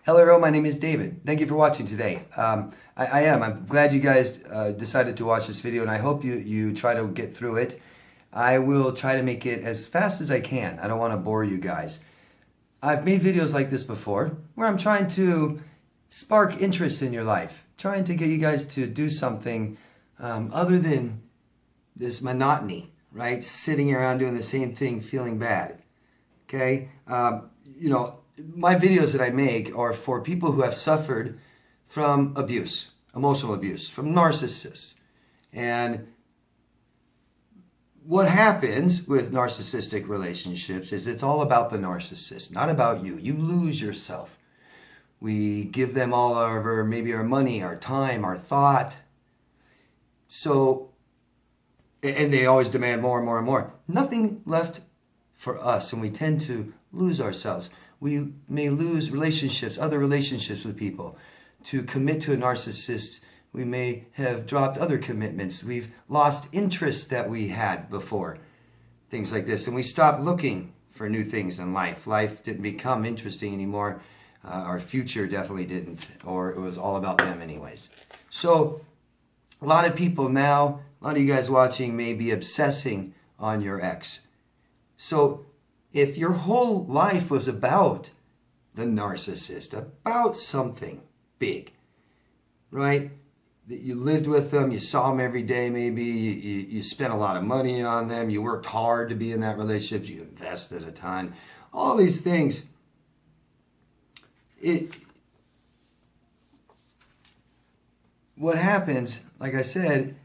Hello, my name is David. Thank you for watching today. I'm glad you guys decided to watch this video, and I hope you try to get through it. I will try to make it as fast as I can. I don't want to bore you guys. I've made videos like this before where I'm trying to spark interest in your life, trying to get you guys to do something other than this monotony, right? Sitting around doing the same thing, feeling bad. Okay? My videos that I make are for people who have suffered from abuse, emotional abuse, from narcissists. And what happens with narcissistic relationships is it's all about the narcissist, not about you. You lose yourself. We give them all maybe our money, our time, our thought. So, and they always demand more and more and more. Nothing left for us, and we tend to lose ourselves. We may lose relationships, other relationships with people. To commit to a narcissist, we may have dropped other commitments. We've lost interests that we had before. Things like this. And we stopped looking for new things in life. Life didn't become interesting anymore. Our future definitely didn't. Or it was all about them anyways. So a lot of people now, a lot of you guys watching may be obsessing on your ex. So if your whole life was about the narcissist, about something big, right? That you lived with them, you saw them every day maybe, you spent a lot of money on them, you worked hard to be in that relationship, you invested a ton, all these things. What happens, like I said,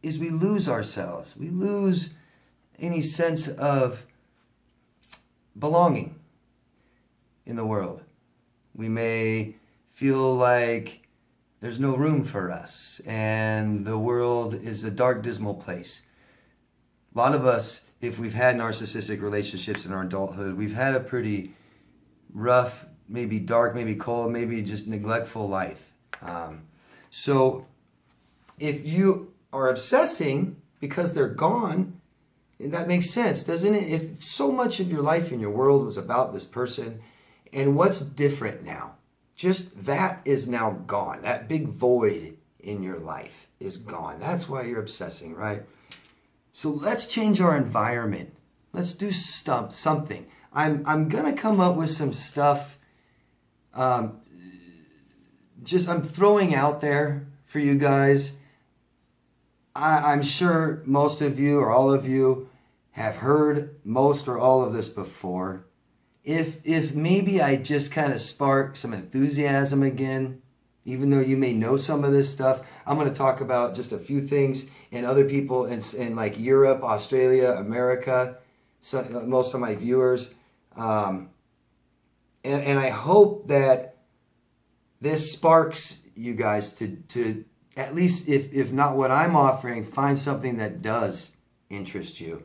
is we lose ourselves. We lose any sense of belonging in the world. We may feel like there's no room for us and the world is a dark, dismal place. A lot of us, if we've had narcissistic relationships in our adulthood, we've had a pretty rough, maybe dark, maybe cold, maybe just neglectful life. So if you are obsessing because they're gone, that makes sense, doesn't it? If so much of your life and your world was about this person, and what's different now? Just that is now gone. That big void in your life is gone. That's why you're obsessing, right? So let's change our environment. Let's do something. I'm gonna come up with some stuff. I'm throwing out there for you guys. I'm sure most of you or all of you have heard most or all of this before. If maybe I just kind of spark some enthusiasm again, even though you may know some of this stuff, I'm going to talk about just a few things, and other people in like Europe, Australia, America, most of my viewers. And I hope that this sparks you guys to at least, if not what I'm offering, find something that does interest you.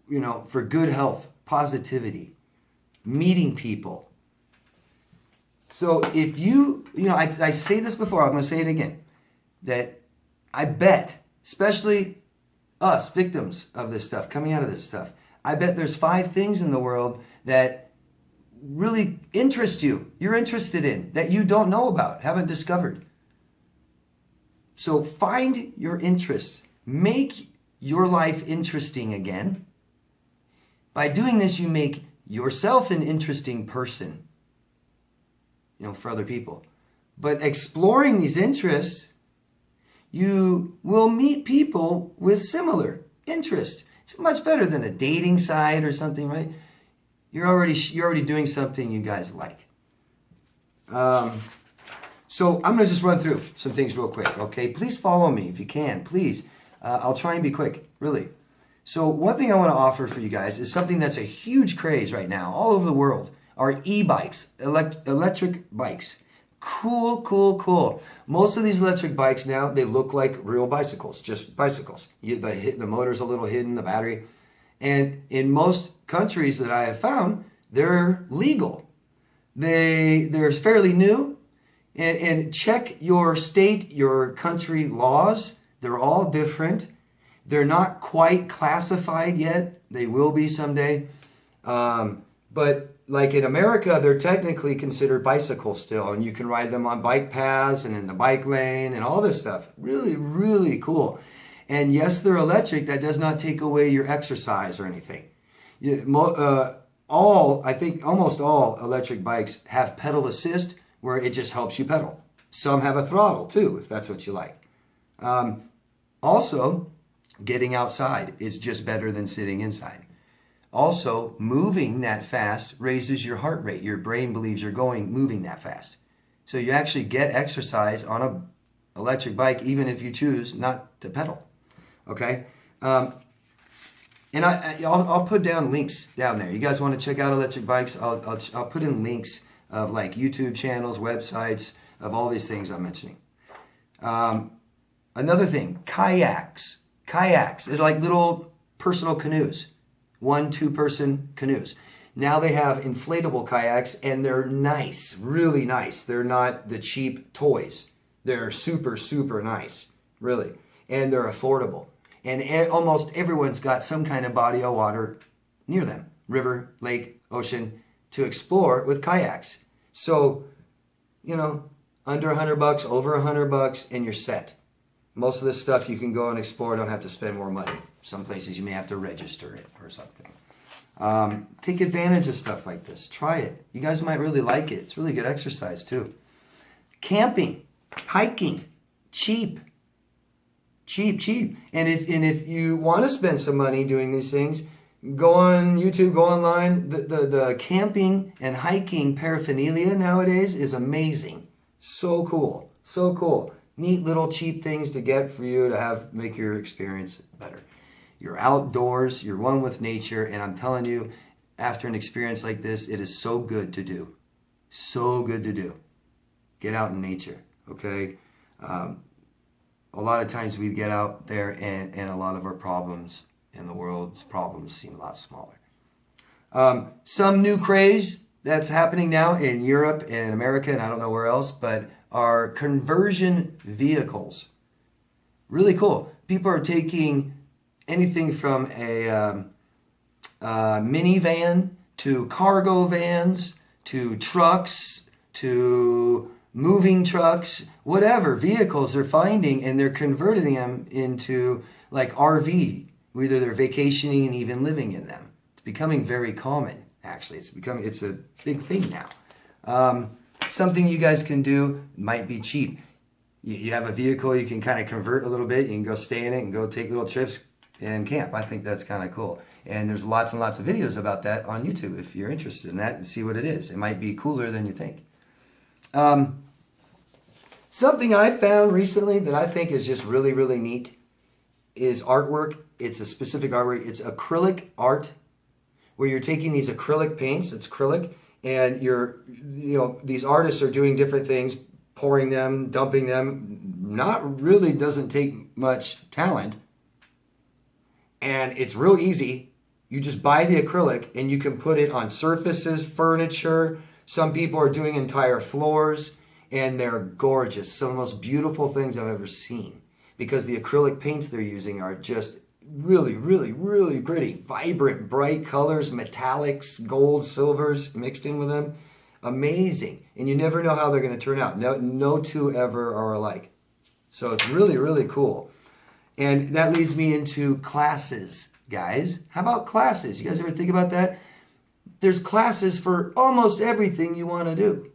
You know, for good health, positivity, meeting people. So if I say this before, I'm going to say it again, that I bet, especially us, victims of this stuff, coming out of this stuff, I bet there's 5 things in the world that really interest you, you're interested in, that you don't know about, haven't discovered. So find your interests. Make your life interesting again. By doing this, you make yourself an interesting person, for other people. But exploring these interests, you will meet people with similar interests. It's much better than a dating site or something, right? You're already doing something you guys like. So I'm going to just run through some things real quick, okay? Please follow me if you can, please. I'll try and be quick, really. So one thing I want to offer for you guys is something that's a huge craze right now all over the world, are e-bikes, electric bikes. Cool, cool, cool. Most of these electric bikes now, they look like real bicycles, just bicycles. The motor's a little hidden, the battery. And in most countries that I have found, they're legal. They're fairly new. And check your state, your country laws. They're all different. They're not quite classified yet. They will be someday. But like in America, they're technically considered bicycles still, and you can ride them on bike paths and in the bike lane and all this stuff. Really, really cool. And yes, they're electric. That does not take away your exercise or anything. I think almost all electric bikes have pedal assist, where it just helps you pedal. Some have a throttle too, if that's what you like. Also, getting outside is just better than sitting inside. Also, moving that fast raises your heart rate. Your brain believes you're moving that fast. So you actually get exercise on an electric bike, even if you choose not to pedal. Okay? And I'll put down links down there. You guys want to check out electric bikes? I'll put in links of like YouTube channels, websites, of all these things I'm mentioning. Another thing, kayaks. Kayaks, they're like little personal canoes. 1-2 person canoes. Now they have inflatable kayaks, and they're nice, really nice. They're not the cheap toys. They're super, super nice, really. And they're affordable. And almost everyone's got some kind of body of water near them. River, lake, ocean, to explore with kayaks. So, you know, under $100, over $100, and you're set. Most of this stuff you can go and explore, don't have to spend more money. Some places you may have to register it or something. Take advantage of stuff like this. Try it. You guys might really like it. It's really good exercise too. Camping, hiking, cheap. Cheap. And if you want to spend some money doing these things, go on YouTube, go online. The camping and hiking paraphernalia nowadays is amazing. So cool. So cool. Neat little cheap things to get for you to make your experience better. You're outdoors, you're one with nature, and I'm telling you, after an experience like this, it is so good to do. So good to do. Get out in nature, okay? A lot of times we get out there and a lot of our problems in the world's problems seem a lot smaller. Some new craze that's happening now in Europe and America, and I don't know where else, but are conversion vehicles. Really cool. People are taking anything from a minivan to cargo vans to trucks to moving trucks, whatever vehicles they're finding, and they're converting them into like RV. Either they're vacationing and even living in them. It's becoming very common, actually. It's a big thing now. Something you guys can do might be cheap. You have a vehicle you can kind of convert a little bit. You can go stay in it and go take little trips and camp. I think that's kind of cool. And there's lots and lots of videos about that on YouTube if you're interested in that and see what it is. It might be cooler than you think. Something I found recently that I think is just really, really neat is artwork. It's a specific artwork. It's acrylic art where you're taking these acrylic paints. It's acrylic. And these artists are doing different things, pouring them, dumping them. Doesn't take much talent. And it's real easy. You just buy the acrylic and you can put it on surfaces, furniture. Some people are doing entire floors, and they're gorgeous. Some of the most beautiful things I've ever seen, because the acrylic paints they're using are just really, really, really pretty. Vibrant, bright colors, metallics, gold, silvers mixed in with them. Amazing. And you never know how they're going to turn out. No two ever are alike. So it's really, really cool. And that leads me into classes, guys. How about classes? You guys ever think about that? There's classes for almost everything you want to do.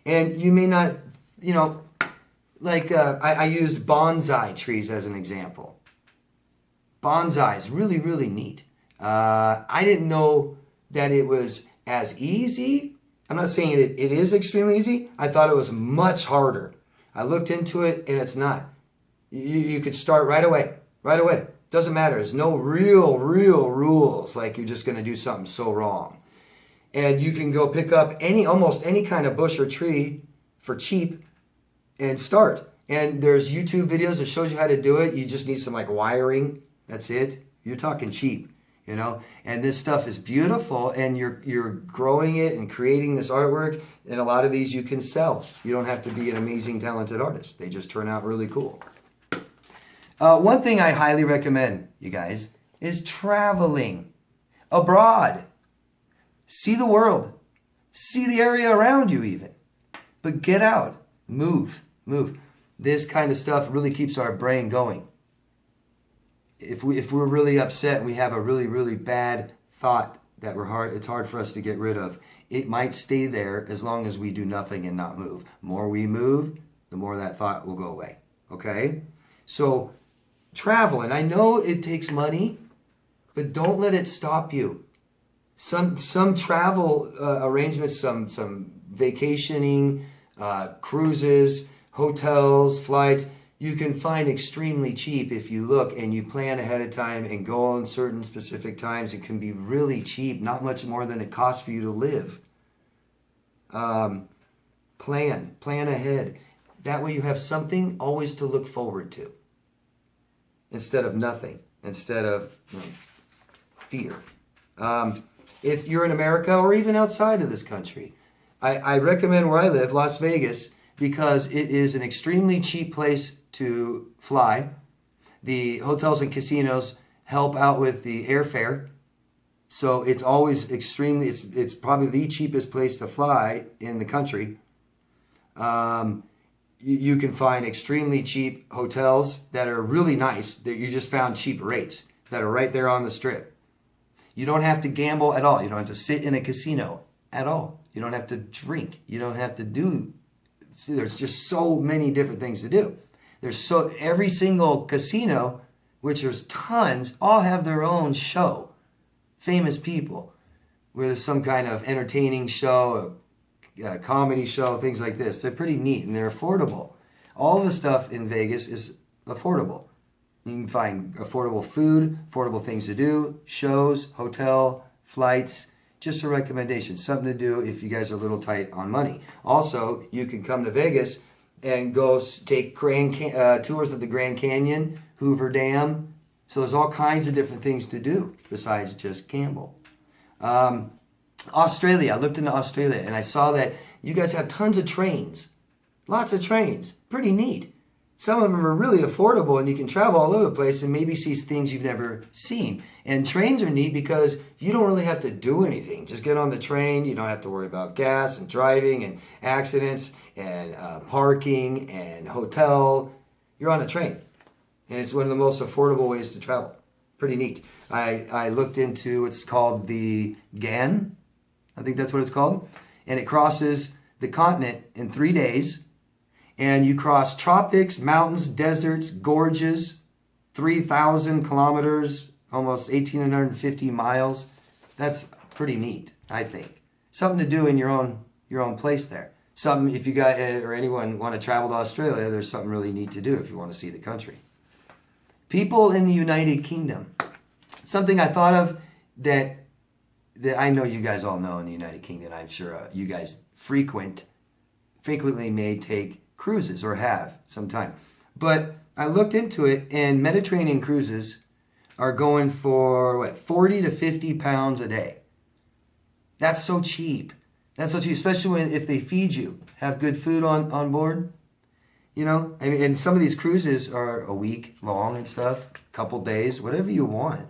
And you may not, I used bonsai trees as an example. Bonsai is really, really neat. I didn't know that it was as easy. I'm not saying it is extremely easy. I thought it was much harder. I looked into it, and it's not. You could start right away. Doesn't matter. There's no real rules, like you're just going to do something so wrong. And you can go pick up almost any kind of bush or tree for cheap and start. And there's YouTube videos that shows you how to do it. You just need some wiring. That's it. You're talking cheap, And this stuff is beautiful, and you're growing it and creating this artwork. And a lot of these you can sell. You don't have to be an amazing, talented artist. They just turn out really cool. One thing I highly recommend, you guys, is traveling abroad. See the world. See the area around you even. But get out. Move. This kind of stuff really keeps our brain going. If we're really upset and we have a really, really bad thought that it's hard for us to get rid of, it might stay there as long as we do nothing and not move. The more we move, the more that thought will go away. Okay? So travel, and I know it takes money, but don't let it stop you. Some travel arrangements, some vacationing, cruises, hotels, flights, you can find extremely cheap if you look and you plan ahead of time and go on certain specific times. It can be really cheap, not much more than it costs for you to live. Plan ahead. That way you have something always to look forward to instead of nothing, instead of fear. If you're in America or even outside of this country, I recommend where I live, Las Vegas, because it is an extremely cheap place to fly. The hotels and casinos help out with the airfare. So it's always it's probably the cheapest place to fly in the country. You can find extremely cheap hotels that are really nice, that you just found cheap rates that are right there on the strip. You don't have to gamble at all. You don't have to sit in a casino at all. You don't have to drink. You don't have to do. See, there's just so many different things to do. Every single casino, which there's tons, all have their own show. Famous people, where there's some kind of entertaining show, a comedy show, things like this. They're pretty neat and they're affordable. All the stuff in Vegas is affordable. You can find affordable food, affordable things to do, shows, hotel, flights. Just a recommendation, something to do if you guys are a little tight on money. Also, you can come to Vegas and go take tours of the Grand Canyon, Hoover Dam. So there's all kinds of different things to do besides just gamble. Australia, I looked into Australia and I saw that you guys have tons of trains. Lots of trains. Pretty neat. Some of them are really affordable and you can travel all over the place and maybe see things you've never seen. And trains are neat because you don't really have to do anything. Just get on the train. You don't have to worry about gas and driving and accidents and parking and hotel. You're on a train. And it's one of the most affordable ways to travel. Pretty neat. I looked into what's called the GAN. I think that's what it's called. And it crosses the continent in 3 days. And you cross tropics, mountains, deserts, gorges, 3,000 kilometers, almost 1,850 miles. That's pretty neat, I think. Something to do in your own place there. Something, if you guys or anyone want to travel to Australia, there's something really neat to do if you want to see the country. People in the United Kingdom. Something I thought of that I know you guys all know in the United Kingdom. I'm sure you guys frequently may take cruises or have sometime. But I looked into it and Mediterranean cruises are going for 40 to 50 pounds a day. That's so cheap. That's so cheap, especially if they feed you, have good food on board. You know, I mean, and some of these cruises are a week long and stuff, a couple days, whatever you want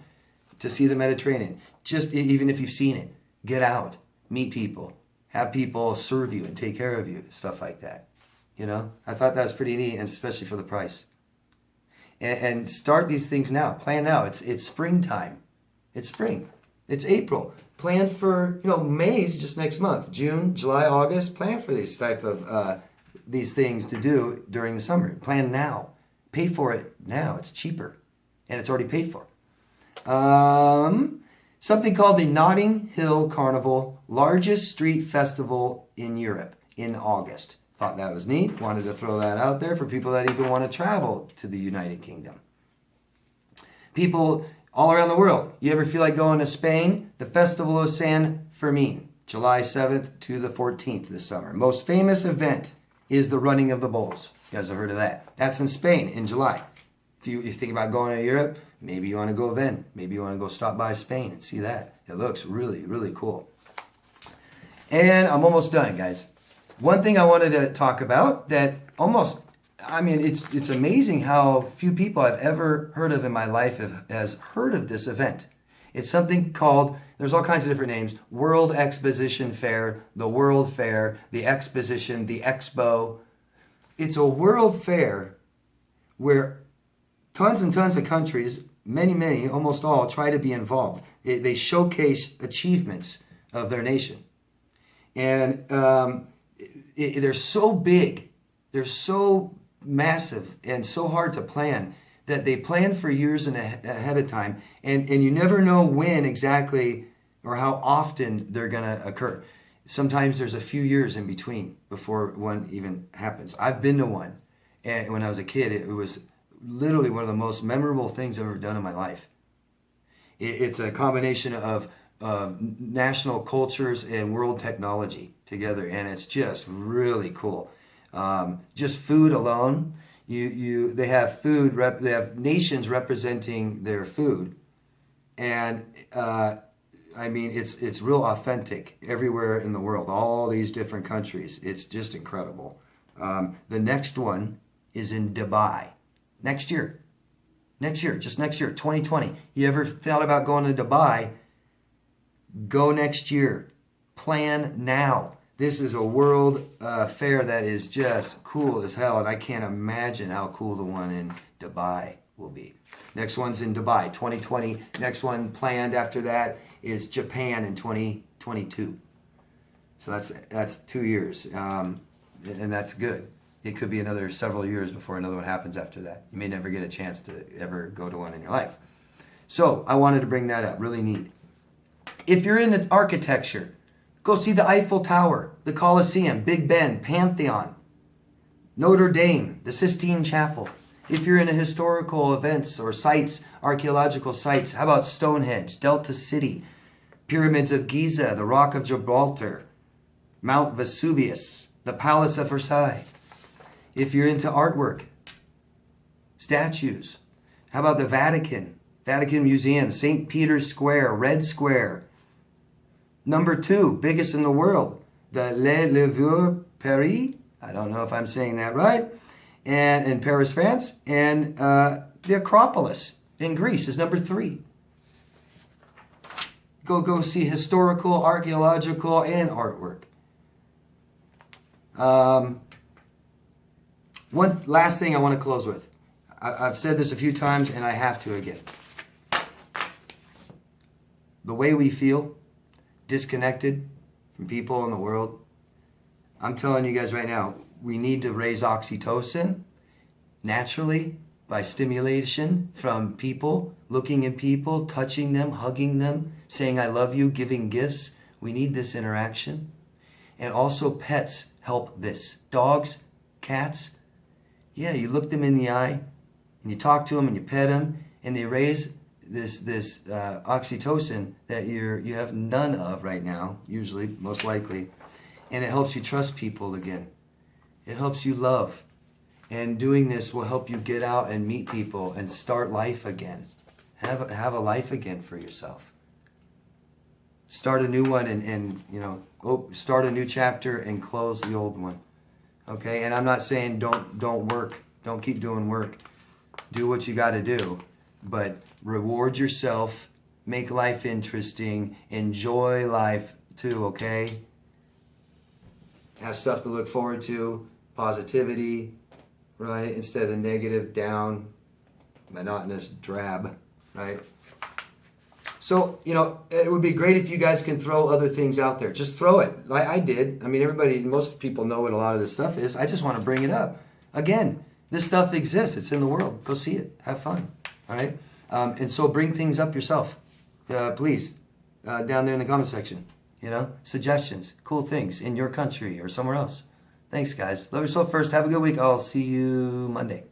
to see the Mediterranean. Just even if you've seen it, get out, meet people, have people serve you and take care of you, stuff like that. You know, I thought that was pretty neat, and especially for the price. And start these things now. Plan now. It's springtime. It's spring. It's April. Plan for, May's just next month. June, July, August. Plan for these type of these things to do during the summer. Plan now. Pay for it now. It's cheaper, and it's already paid for. Something called the Notting Hill Carnival, largest street festival in Europe in August. Thought that was neat. Wanted to throw that out there for people that even want to travel to the United Kingdom. People all around the world. You ever feel like going to Spain? The Festival of San Fermin, July 7th to the 14th this summer. Most famous event is the running of the bulls. You guys have heard of that. That's in Spain in July. If you think about going to Europe, maybe you want to go then. Maybe you want to go stop by Spain and see that. It looks really, really cool. And I'm almost done, guys. One thing I wanted to talk about that it's amazing how few people I've ever heard of in my life has heard of this event. It's something called, there's all kinds of different names, World Exposition Fair, the World Fair, the Exposition, the Expo. It's a world fair where tons and tons of countries, many, almost all, try to be involved. They showcase achievements of their nation. And they're so big, they're so massive and so hard to plan that they plan for years ahead of time. And you never know when exactly or how often they're going to occur. Sometimes there's a few years in between before one even happens. I've been to one. And when I was a kid, it was literally one of the most memorable things I've ever done in my life. It's a combination of national cultures and world technology together, and it's just really cool. Just food alone, they have food. They have nations representing their food, and I mean it's real authentic everywhere in the world. All these different countries. It's just incredible. The next one is in Dubai. Next year, just next year, 2020. You ever thought about going to Dubai? Go next year. Plan now. This is a world fair that is just cool as hell, and I can't imagine how cool the one in Dubai will be. Next one's in Dubai, 2020. Next one planned after that is Japan in 2022. So that's 2 years, and that's good. It could be another several years before another one happens after that. You may never get a chance to ever go to one in your life. So I wanted to bring that up. Really neat. If you're into architecture, go see the Eiffel Tower, the Colosseum, Big Ben, Pantheon, Notre Dame, the Sistine Chapel. If you're into historical events or sites, archaeological sites, how about Stonehenge, Delta City, Pyramids of Giza, the Rock of Gibraltar, Mount Vesuvius, the Palace of Versailles. If you're into artwork, statues, how about the Vatican, Vatican Museum, St. Peter's Square, Red Square. Number 2, biggest in the world, the Le Louvre, Paris. I don't know if I'm saying that right. And in Paris, France. And the Acropolis in Greece is number 3. Go see historical, archaeological, and artwork. One last thing I want to close with. I've said this a few times, and I have to again. The way we feel disconnected from people in the world, I'm telling you guys right now, we need to raise oxytocin naturally by stimulation from people, looking at people, touching them, hugging them, saying I love you, giving gifts. We need this interaction. And also pets help this. Dogs, cats, yeah, you look them in the eye and you talk to them and you pet them and they raise this oxytocin that you have none of right now, usually, most likely. And it helps you trust people again. It helps you love. And doing this will help you get out and meet people and start life again. Have a life again for yourself. Start a new one and start a new chapter and close the old one. Okay? And I'm not saying don't work. Don't keep doing work. Do what you got to do. But reward yourself. Make life interesting. Enjoy life too, okay? Have stuff to look forward to. Positivity, right? Instead of negative, down, monotonous, drab, right? So, it would be great if you guys can throw other things out there. Just throw it, like I did. I mean, most people know what a lot of this stuff is. I just want to bring it up. Again, this stuff exists. It's in the world. Go see it. Have fun, all right? And so bring things up yourself, please, down there in the comment section. Suggestions, cool things in your country or somewhere else. Thanks, guys. Love yourself first. Have a good week. I'll see you Monday.